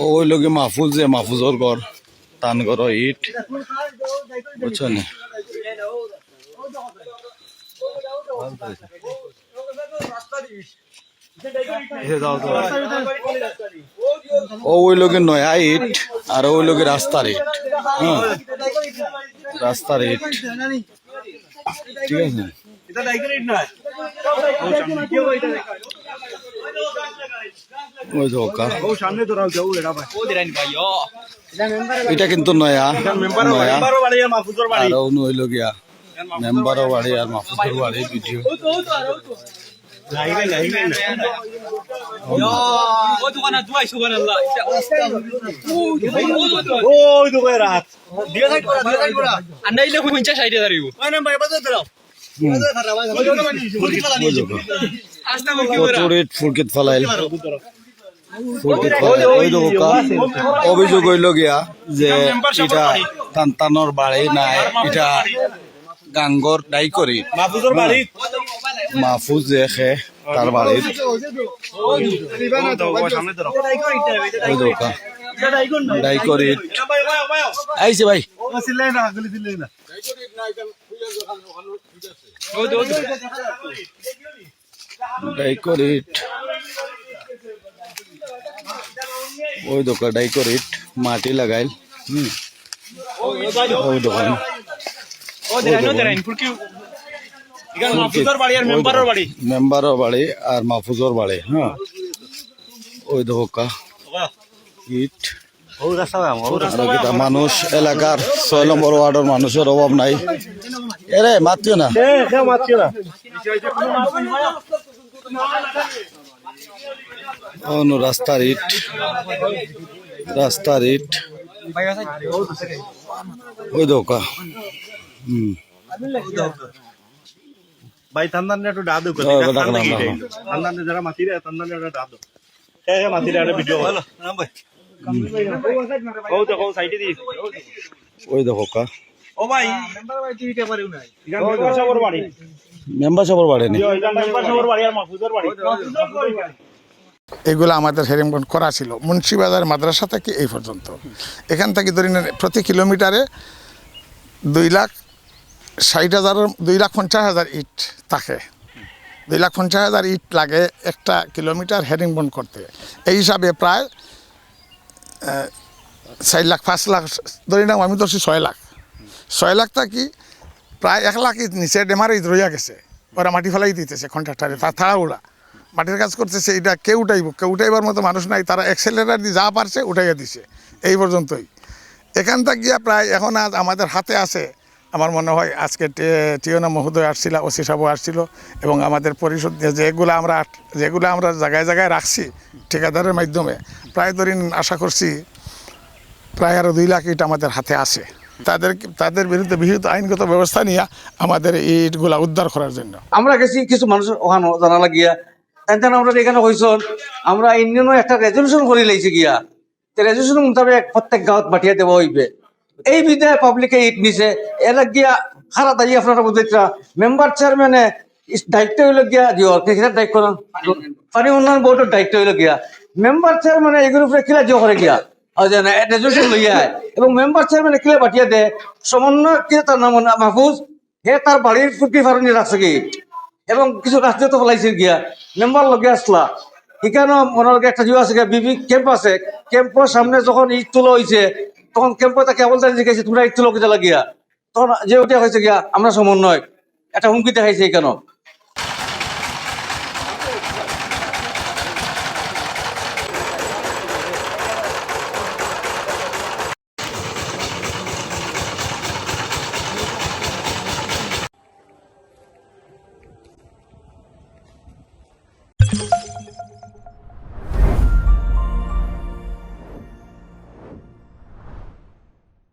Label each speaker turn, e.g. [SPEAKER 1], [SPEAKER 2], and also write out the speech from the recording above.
[SPEAKER 1] ওই লোকে মাহফুজ যে মাহফুজর ঘর টান ঘর ইট বুঝছো না ওই লোকের নয়া ইট আর ওই লোকের রাস্তার ইট হ্যাঁ রাস্তার ইট ঠিক আছে ওই ধোকা এটা কিন্তু নয়া নয়া আর হইল গিয়া মেম্বারও বাড়ি আর মাহফুজের বাড়ি ভিডিও ফুরকিত ফলাইল অভিযোগ হইল গিয়া যে এটা টানটানোর বাড়ি নাই এটা গাঙ্গর ডাই করি মাহফুজ যে খে তার বাড়ির ডাই করি আইছে ভাই ডাইকরিট ওই দোকান ডাইকরিট মাটি লাগাইল ওই দোকান মেম্বারও বাড়ি আর মাহফুজর বাড়ি হ্যাঁ ওই দোকা ইট মানুষ এলাকার 6 নম্বর ওয়ার্ডের মানুষের অভাব নাই এরে মাতিও না রাস্তার ইট ওই দোকা
[SPEAKER 2] ভাই তন্দানে একটু ডাদু করে তন্দানে যারা মাটি রে তন্দানে একটু ডাদু মাটি রে ভিডিও ভালো ভাই ও দেখো সাইডে দি
[SPEAKER 1] ওই দেখো কা
[SPEAKER 2] ও ভাই মেম্বার ভাই টিভিতে পারেও নাই মেম্বার সবর বাড়ি
[SPEAKER 1] নি
[SPEAKER 2] মেম্বার সবর বাড়ি আর মাহফুজের বাড়ি
[SPEAKER 3] এগুলো আমাদের হেরিংবন্ড করা ছিল মুন্সিবাজার মাদ্রাসা থেকে এই পর্যন্ত এখান থেকে ধরে প্রতি কিলোমিটারে 2,60,000 ইট থাকে 2,50,000 ইট লাগে একটা কিলোমিটার হেরিংবন্ড করতে এই হিসাবে প্রায় 4 লাখ 5 লাখ ধরে নাও আমি ধরছি 6 লাখ কি প্রায় 1 লাখ ইট নিচে ডেমারে রইয়া গেছে ওরা মাটি ফেলাই দিতেছে কন্ট্রাক্টারে তাড়াহুড়া মাটির কাজ করতেছে এটা কেউ উঠাইবার মতো মানুষ নাই তারা এক্সেলেটার দিয়ে যা পারছে উঠাইয়া দিছে এই পর্যন্তই এখান থেকে গিয়া প্রায় এখন আজ আমাদের হাতে আছে আমার মনে হয় আজকে টিওনা মহোদয় আসছিল ওসি সাহেব আসছিল এবং আমাদের পরিষদ যেগুলো আমরা জায়গায় রাখছি ঠিকাদারের মাধ্যমে প্রায় ধরেন আশা করছি প্রায় আরও 2 লাখ ইট আমাদের হাতে আছে তাদের বিরুদ্ধে বিহিত আইনগত ব্যবস্থা নিয়ে আমাদের ইটগুলা উদ্ধার করার জন্য
[SPEAKER 4] আমরা গেছি কিছু মানুষ ওখানে জানা লাগিয়া তেন আমরা এখানে হয়েছেন আমরা ইউনিয়নও একটা রেজলিউশন করে লাইছি গিয়া রেজলিউশন মোতাবেক প্রত্যেক গাঁৱত পাঠিয়ে দেওয়া হইবে এই বিধায় পাবলিকে ইট নিছে এরা গিয়া খারা দাঁড়ি আপনারা বুঝাইতরা মেম্বার চেয়ারম্যানে দায়িত্ব হইল গিয়া দিওর দায়িত্ব পানি উন্নয়ন বোর্ডের দায়িত্ব হইল গিয়া মেম্বার চেয়ারম্যানে এগুলোর উপরে কিলা জিও করে গিয়া রেজলিউশন লইয়া এবং মেম্বার চেয়ারম্যানে কিলা পাঠিয়ে দেয় সমন্বয় কি তার নাম মাহফুজ হে তার বাড়ির ফুটি ফারুনি রাখছে কি এবং কিছু রাস্তা তো ফলাইছে গিয়া মেম্বার লগে আসলা এখানেও মনে একটা জিও আছে বিবি ক্যাম্প আছে ক্যাম্পের সামনে যখন ইট তুলো হয়েছে তখন ক্যাম্পে তাকে বলতে জিজ্ঞাসা তোমরা ইট তুলো কেটে লাগিয়া তখন যে ওটা হয়েছে গিয়া আমরা সমন্বয় একটা হুমকি দেখাইছে কেন